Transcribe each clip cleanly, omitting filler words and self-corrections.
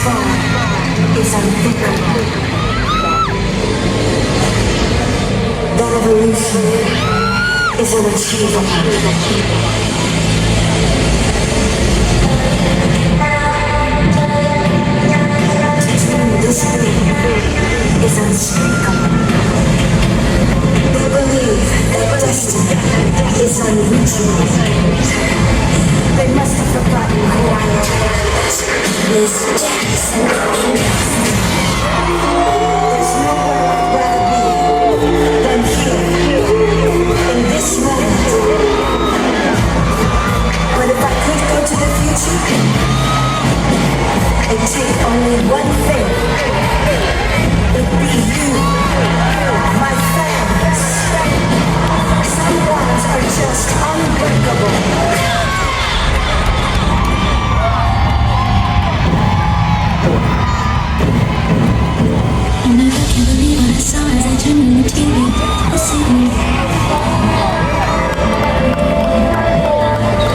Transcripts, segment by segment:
far is unthinkable. The revolution is unachievable. This dream is unspeakable. They believe that destiny is unreachable. They must have forgotten who I am. Miss Jackson. There's nowhere I'd rather be than here, in this moment. But if I could go to the future, it'd take only one thing. It'd be you, my fans. Some bonds are just unbreakable. And I can't believe what I saw as I turned on the TV this evening.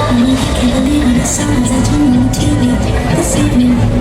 And I can't believe what I saw as I turned on the TV this evening.